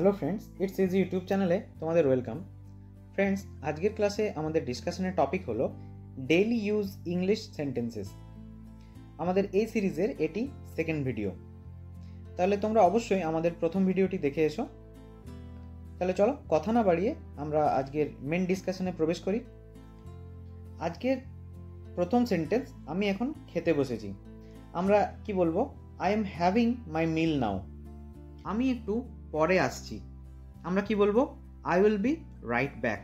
Hello friends, it's easy YouTube চ্যানেলে তোমাদের welcome. Friends, আজকের ক্লাসে আমাদের ডিসকাশনের টপিক হলো ডেইলি ইউজ ইংলিশ সেন্টেন্সেস। আমাদের এই সিরিজের এটি সেকেন্ড ভিডিও। তাহলে তোমরা অবশ্যই আমাদের প্রথম ভিডিওটি দেখে এসো। তাহলে চলো কথা না বাড়িয়ে আমরা আজকের মেন ডিসকাশনে প্রবেশ করি। আজকের প্রথম সেন্টেন্স, আমি এখন খেতে বসেছি। আমরা কি বলবো? আই এম হ্যাভিং মাই মিল নাও। আমি একটু পরে আসছি। আমরা কি বলবো? I will be right back.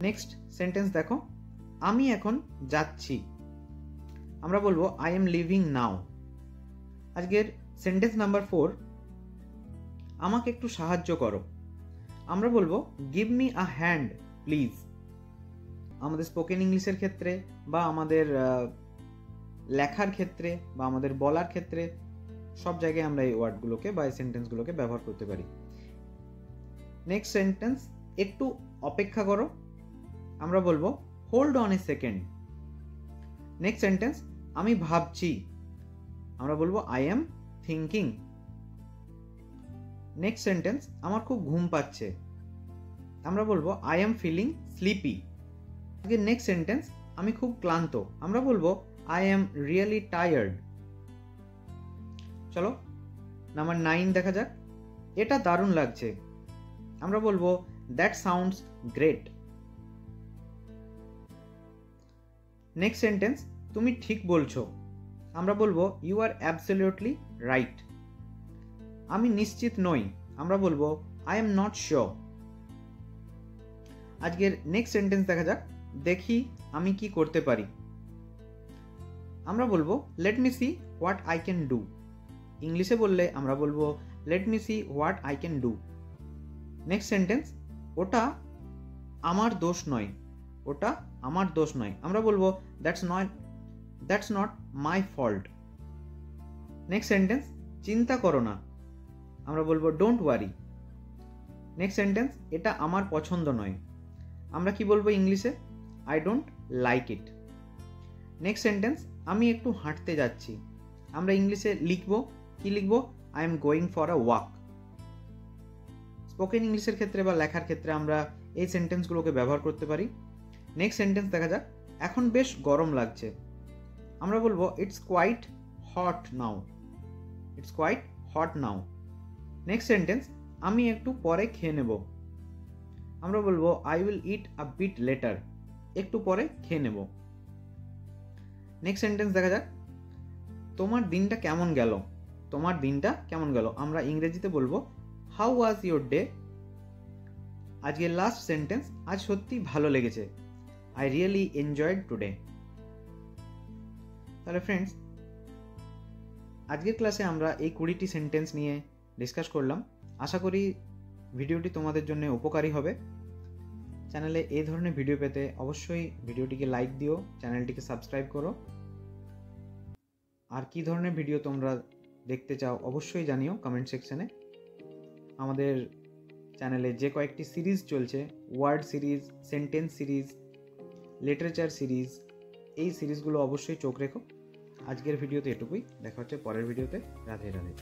Next sentence দেখো, আমি এখন যাচ্ছি। আমরা বলবো আই এম লিভিং নাও। আজকের সেন্টেন্স নাম্বার 4, আমাকে একটু সাহায্য করো। আমরা বলবো give me a hand please. আমাদের স্পোকেন ইংলিশের ক্ষেত্রে বা আমাদের লেখার ক্ষেত্রে বা আমাদের বলার ক্ষেত্রে সব জায়গায় আমরা এই ওয়ার্ডগুলোকে বা এই সেন্টেন্সগুলোকে ব্যবহার করতে পারি। নেক্সট সেন্টেন্স, একটু অপেক্ষা করো। আমরা বলবো hold on a second. Next sentence, আমি ভাবছি। আমরা বলবো I am thinking. Next sentence, আমার খুব ঘুম পাচ্ছে। আমরা বলবো I am feeling sleepy. Next sentence, আমি খুব ক্লান্ত। আমরা বলবো আই এম রিয়েলি টায়ার্ড। চলো নাম্বার 9 দেখা যাক। এটা দারুণ লাগছে। আমরা বলবো that sounds great. Next sentence, তুমি ঠিক বলছো। আমরা বলবো ইউ আর অ্যাবসলিউটলি রাইট। আমি নিশ্চিত নই। আমরা বলবো আই এম নট শিওর। আজকের নেক্সট সেন্টেন্স দেখা যাক, দেখি আমি কি করতে পারি। আমরা বলবো let me see what I can do. ইংলিশে বললে আমরা বলবো let me see what I can do. Next sentence, ওটা আমার দোষ নয়। ওটা আমার দোষ নয়। আমরা বলবো that's not my fault. Next sentence, চিন্তা করো না। আমরা বলবো ডোন্ট ওয়ারি। নেক্সট সেন্টেন্স, এটা আমার পছন্দ নয়। আমরা কি বলবো ইংলিশে? I don't like it. Next sentence, আমি একটু হাঁটতে যাচ্ছি। আমরা ইংলিশে লিখবো, কি লিখবো? I am going for a walk. Spoken ইংলিশের ক্ষেত্রে বা লেখার ক্ষেত্রে আমরা এই সেন্টেন্সগুলোকে ব্যবহার করতে পারি। নেক্সট সেন্টেন্স দেখা যাক, এখন বেশ গরম লাগছে। আমরা বলবো it's quite hot now. It's quite hot now. Next sentence, আমি একটু পরে খেয়ে নেব। আমরা বলবো I will eat a bit later. একটু পরে খেয়ে নেব। নেক্সট সেন্টেন্স দেখা যাক, তোমার দিনটা কেমন গেল। তোমার দিনটা কেমন গেল। আমরা ইংরেজিতে বলবো হাউ ওয়াজ ইউর ডে। আজকের লাস্ট সেন্টেন্স, আজ সত্যি ভালো লেগেছে। I really enjoyed today. তাহলে ফ্রেন্ডস, আজকের ক্লাসে আমরা এই 20টি সেন্টেন্স নিয়ে ডিসকাস করলাম। আশা করি ভিডিওটি তোমাদের জন্য উপকারী হবে। চ্যানেলে এই ধরনের ভিডিও পেতে অবশ্যই ভিডিওটিকে লাইক দিও, চ্যানেলটিকে সাবস্ক্রাইব করো। আর কি ধরনের ভিডিও তোমরা দেখতে চাও অবশ্যই জানিও কমেন্ট সেকশনে। আমাদের চ্যানেলে যে কয়েকটি সিরিজ চলছে, word series, sentence series, literature series, এই সিরিজগুলো অবশ্যই চোখ রেখো। আজকের ভিডিওতে এটুকুই। দেখা হচ্ছে পরের ভিডিওতে। রাধে রাধে।